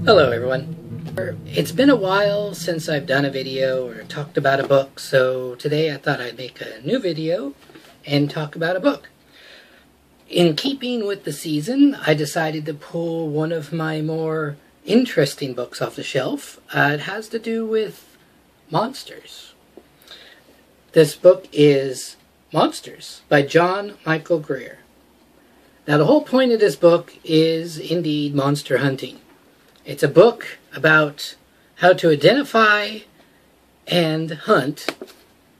Hello everyone. It's been a while since I've done a video or talked about a book, so today I thought I'd make a new video and talk about a book. In keeping with the season, I decided to pull one of my more interesting books off the shelf. It has to do with monsters. This book is Monsters by John Michael Greer. Now the whole point of this book is indeed monster hunting. It's a book about how to identify and hunt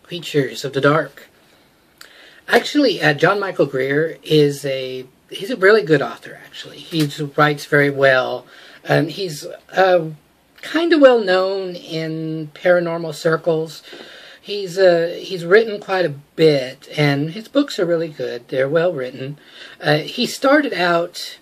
creatures of the dark. Actually, John Michael Greer he's a really good author, actually. He writes very well. He's kind of well known in paranormal circles. He's written quite a bit, and his books are really good. They're well written. He started out,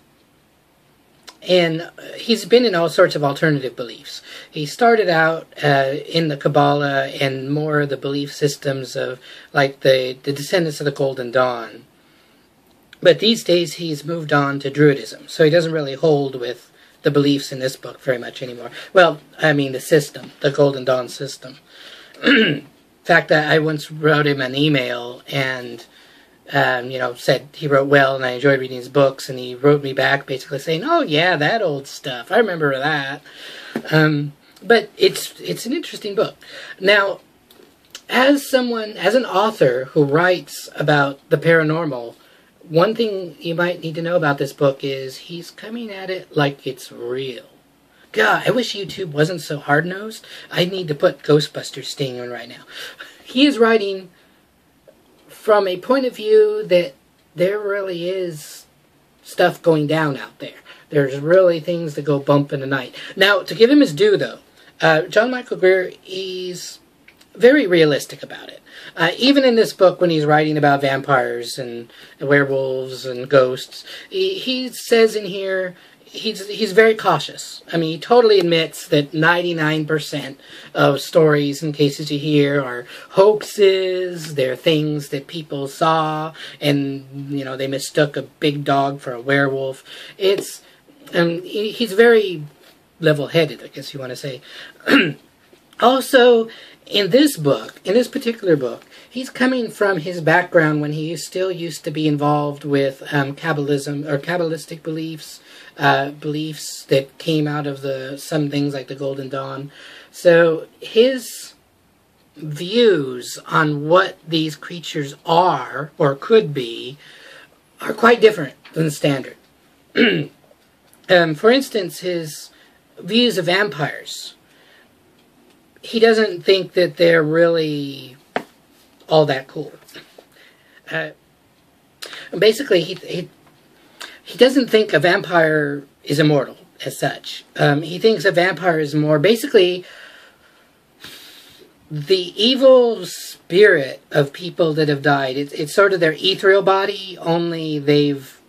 and he's been in all sorts of alternative beliefs. He started out in the Kabbalah and more of the belief systems of, like, the descendants of the Golden Dawn. But these days he's moved on to Druidism, so he doesn't really hold with the beliefs in this book very much anymore. Well, I mean the system, the Golden Dawn system. In fact, I once wrote him an email and said he wrote well and I enjoyed reading his books, and he wrote me back basically saying, "Oh yeah, that old stuff. I remember that." But it's an interesting book. Now, as an author who writes about the paranormal, one thing you might need to know about this book is he's coming at it like it's real. God, I wish YouTube wasn't so hard-nosed. I need to put Ghostbusters sting on right now. He is writing from a point of view that there really is stuff going down out there. There's really things that go bump in the night. Now, to give him his due, though, John Michael Greer, he's very realistic about it. Even in this book, when he's writing about vampires and werewolves and ghosts, he says in here, he's very cautious. I mean, he totally admits that 99% of stories and cases you hear are hoaxes. They're things that people saw, and they mistook a big dog for a werewolf. He's very level-headed, I guess you want to say. Also, in this particular book, he's coming from his background when he still used to be involved with Kabbalism or Kabbalistic beliefs, beliefs that came out of some things like the Golden Dawn. So his views on what these creatures are or could be are quite different than the standard. For instance, his views of vampires. He doesn't think that they're really all that cool. Basically, he doesn't think a vampire is immortal as such. He thinks a vampire is more basically the evil spirit of people that have died. It's sort of their ethereal body, only they've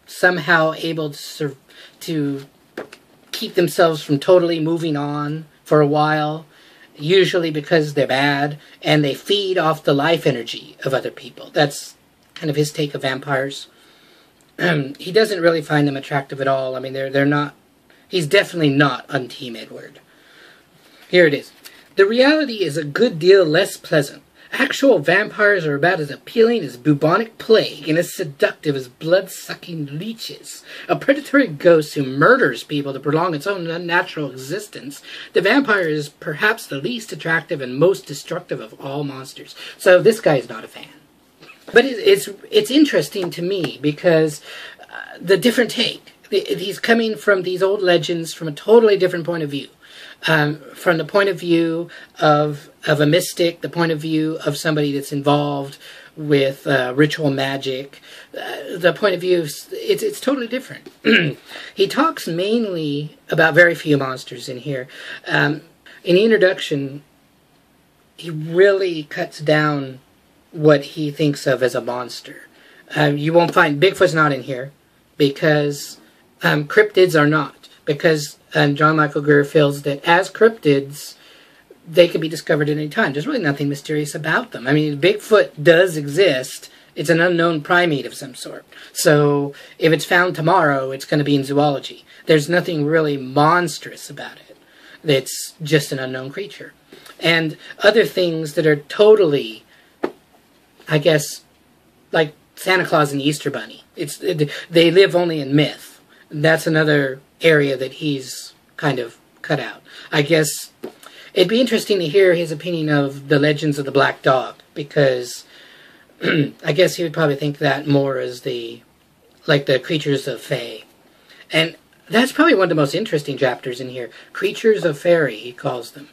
somehow able to keep themselves from totally moving on for a while, usually because they're bad, and they feed off the life energy of other people. That's kind of his take of vampires. He doesn't really find them attractive at all. I mean, they're not. He's definitely not on Team Edward. Here it is. The reality is a good deal less pleasant. Actual vampires are about as appealing as bubonic plague and as seductive as blood-sucking leeches. A predatory ghost who murders people to prolong its own unnatural existence, the vampire is perhaps the least attractive and most destructive of all monsters. So this guy is not a fan. But it's interesting to me because the different take. He's coming from these old legends from a totally different point of view. From the point of view of a mystic, the point of view of somebody that's involved with ritual magic, the point of view, it's totally different. He talks mainly about very few monsters in here. In the introduction, he really cuts down what he thinks of as a monster. You won't find, Bigfoot's not in here, because cryptids are not, because John Michael Greer feels that as cryptids, they can be discovered at any time. There's really nothing mysterious about them. I mean, Bigfoot does exist, It's an unknown primate of some sort. So if it's found tomorrow, it's going to be in zoology. There's nothing really monstrous about it. It's just an unknown creature. And other things that are totally, I guess, like Santa Claus and the Easter Bunny. They live only in myth. That's another area that he's kind of cut out. I guess it'd be interesting to hear his opinion of the legends of the Black Dog, because I guess he would probably think that more as the creatures of Fae. And that's probably one of the most interesting chapters in here. Creatures of Fairy, he calls them.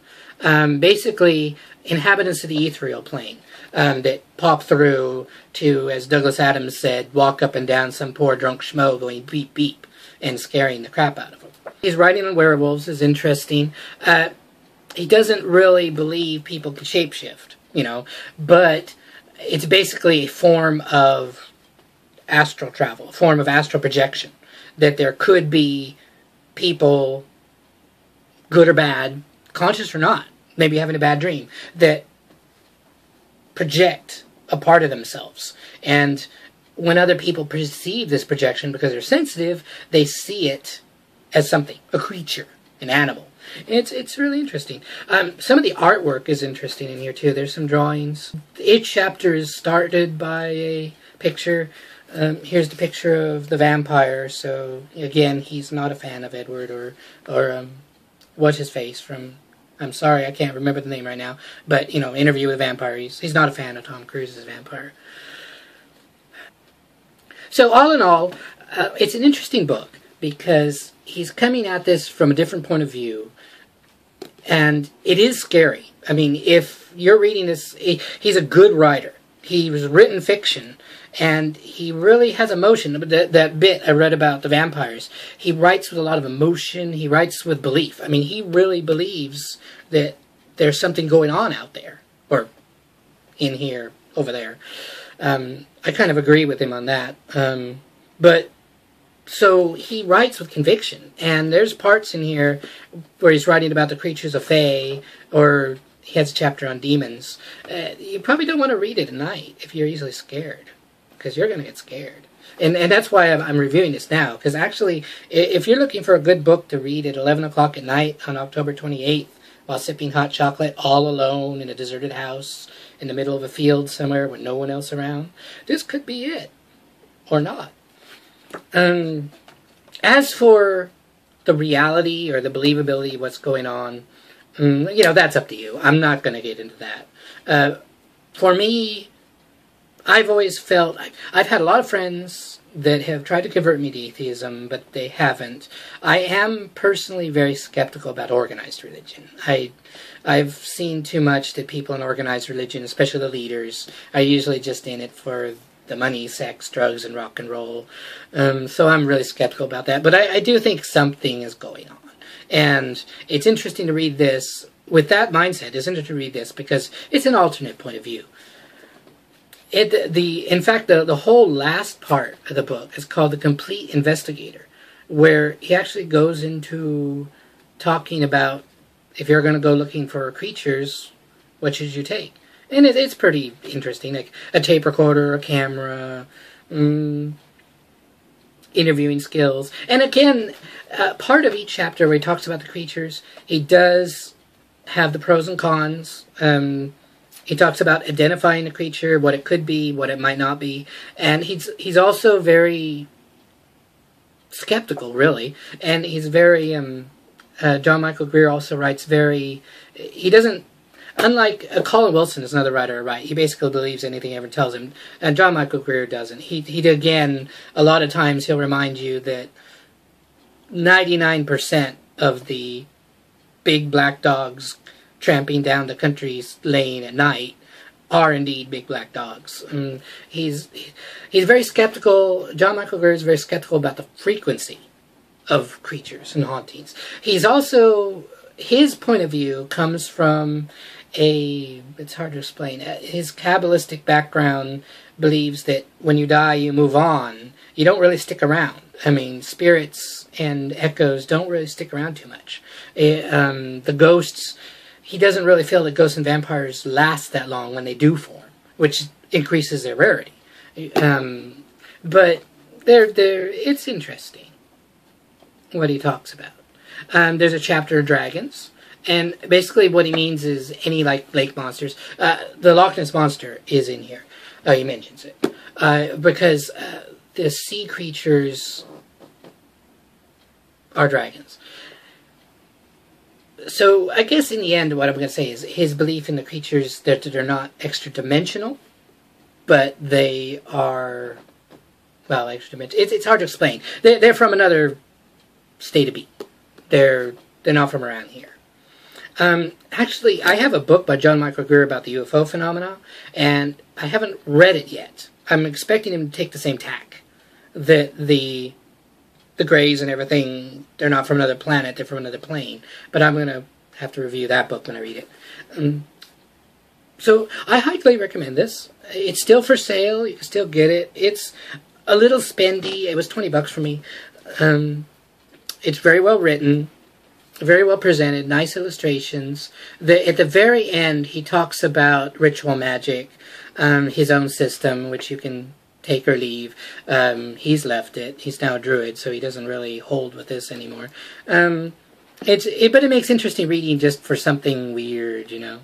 Basically, inhabitants of the ethereal plane that pop through to, as Douglas Adams said, walk up and down some poor drunk schmo going beep beep and scaring the crap out of them. His writing on werewolves is interesting. He doesn't really believe people can shapeshift, but it's basically a form of astral travel, a form of astral projection, that there could be people, good or bad, conscious or not, maybe having a bad dream, that project a part of themselves. And when other people perceive this projection, because they're sensitive, they see it as something, a creature, an animal. It's really interesting. Some of the artwork is interesting in here too. There's some drawings. Each chapter is started by a picture. Here's the picture of the vampire. So again, he's not a fan of Edward or what's his face from. I'm sorry, I can't remember the name right now. But Interview with a Vampire. He's not a fan of Tom Cruise's vampire. So all in all, it's an interesting book because he's coming at this from a different point of view. And it is scary. I mean, if you're reading this, he's a good writer. He's written fiction, and he really has emotion. That bit I read about the vampires, he writes with a lot of emotion. He writes with belief. I mean, he really believes that there's something going on out there, or in here, over there. I kind of agree with him on that. So he writes with conviction, and there's parts in here where he's writing about the creatures of Fae, or he has a chapter on demons. You probably don't want to read it at night if you're easily scared, because you're going to get scared. And that's why I'm reviewing this now, because actually, if you're looking for a good book to read at 11 o'clock at night on October 28th, while sipping hot chocolate all alone in a deserted house in the middle of a field somewhere with no one else around, this could be it, or not. As for the reality or the believability of what's going on, that's up to you. I'm not going to get into that. For me, I've always felt, I've had a lot of friends that have tried to convert me to atheism, but they haven't. I am personally very skeptical about organized religion. I've seen too much that people in organized religion, especially the leaders, are usually just in it for the money, sex, drugs, and rock and roll. So I'm really skeptical about that. But I do think something is going on. And it's interesting to read this with that mindset. It's interesting to read this because it's an alternate point of view. In fact, the whole last part of the book is called The Complete Investigator, where he actually goes into talking about if you're going to go looking for creatures, what should you take? And it's pretty interesting, like a tape recorder, a camera, interviewing skills. And again, part of each chapter where he talks about the creatures, he does have the pros and cons. He talks about identifying the creature, what it could be, what it might not be. And he's also very skeptical, really. And he's very, John Michael Greer also writes he doesn't, unlike Colin Wilson is another writer, right? He basically believes anything ever tells him, and John Michael Greer doesn't. He again, a lot of times he'll remind you that 99% of the big black dogs tramping down the country's lane at night are indeed big black dogs. He's very skeptical. John Michael Greer is very skeptical about the frequency of creatures and hauntings. He's also, his point of view comes from it's hard to explain. His Kabbalistic background believes that when you die, you move on. You don't really stick around. I mean, spirits and echoes don't really stick around too much. The ghosts, he doesn't really feel that ghosts and vampires last that long when they do form, which increases their rarity. But it's interesting what he talks about. There's a chapter of dragons, and basically what he means is any lake monsters. The Loch Ness Monster is in here. He mentions it because the sea creatures are dragons. So I guess in the end, what I'm going to say is his belief in the creatures that they're not extra-dimensional, but they are, well, extra-dimensional. It's hard to explain. They're from another state of being. They're not from around here. Actually, I have a book by John Michael Greer about the UFO phenomena, and I haven't read it yet. I'm expecting him to take the same tack. That the Greys and everything, they're not from another planet, they're from another plane. But I'm going to have to review that book when I read it. So I highly recommend this. It's still for sale. You can still get it. It's a little spendy. It was $20 for me. It's very well written, very well presented, nice illustrations. At the very end, he talks about ritual magic, his own system, which you can take or leave. He's left it. He's now a druid, so he doesn't really hold with this anymore. But it makes interesting reading just for something weird, you know.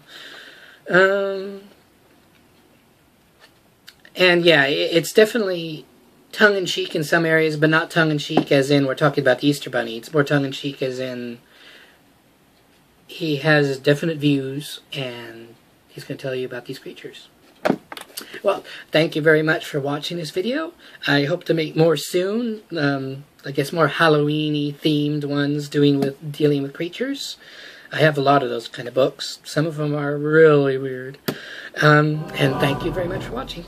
And yeah, it's definitely tongue-in-cheek in some areas, but not tongue-in-cheek as in we're talking about the Easter Bunny. It's more tongue-in-cheek as in he has definite views, and he's going to tell you about these creatures. Well, thank you very much for watching this video. I hope to make more soon. I guess more Halloween-y themed ones dealing with creatures. I have a lot of those kind of books. Some of them are really weird. And thank you very much for watching.